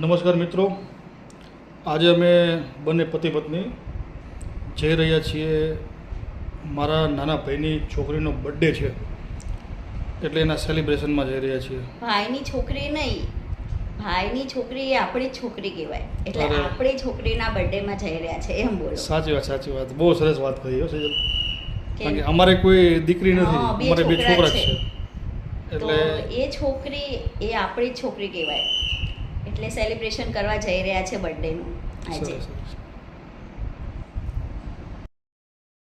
નમસ્કાર મિત્રો, આજે અમે બંને પતિ પત્ની જઈ રહ્યા છીએ. મારા નાના ભાઈની છોકરીનો બર્થડે છે એટલે એના સેલિબ્રેશનમાં જઈ રહ્યા છીએ. ભાઈની છોકરી નહીં, ભાઈની છોકરી એ આપણી છોકરી કહેવાય, એટલે આપણી છોકરીના બર્થડેમાં જઈ રહ્યા છે એમ બોલો. સાચી વાત. બહુ સરસ વાત કહી હો સેજલ. કારણ કે અમારે કોઈ દીકરી નથી, અમારે બે છોકરા છે. એટલે એ છોકરી એ આપણી જ છોકરી કહેવાય, એટલે સેલિબ્રેશન કરવા જઈ રહ્યા છે બર્થડેનું આજે.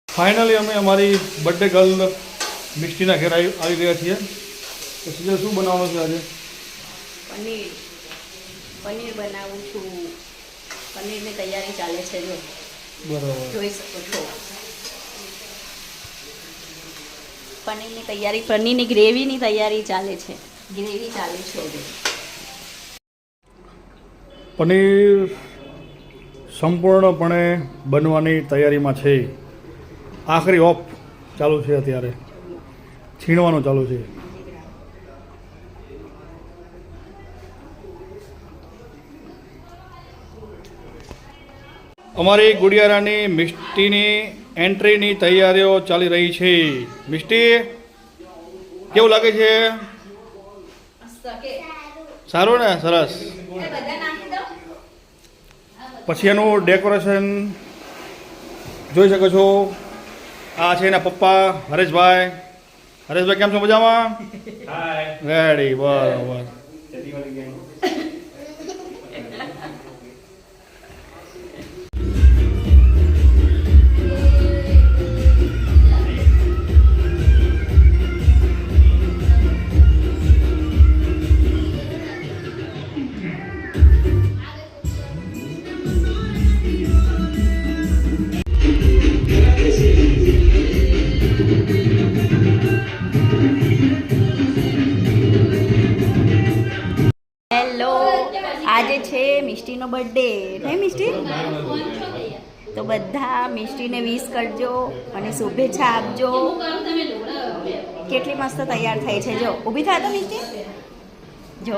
ફાઇનલી અમે અમારી બર્થડે ગર્લ મિષ્ટીના ઘેર આવી ગયા છીએ. તો સીધા શું બનાવવાનું છે આજે? પનીર બનાવું છું. પનીરની તૈયારી ચાલે છે, જો બરાબર જોઈ શકો છો. પનીરની ગ્રેવીની તૈયારી ચાલે છે. પનીર સંપૂર્ણપણે બનવાની તૈયારીમાં છે. આખરી ઓફ ચાલુ છે, અત્યારે છીણવાનું ચાલુ છે. અમારી ગુડિયારાની મિષ્ટીની એન્ટ્રીની તૈયારીઓ ચાલી રહી છે. મિષ્ટી, કેવું લાગે છે? સારું ને? સરસ. પછી એનું ડેકોરેશન જોઈ શકો છો. આ છે એના પપ્પા હરેશભાઈ. હરેશભાઈ કેમ છો? મજામાં? રેડી, બરાબર. આજે છે મિષ્ટીનો બર્થડે, નહીં મિષ્ટી? તો બધા મિષ્ટીને વિશ કરજો અને શુભેચ્છા આપજો. કેટલી મસ્ત તૈયાર થઈ છે, જો ઊભી થાય તો મિષ્ટી, જો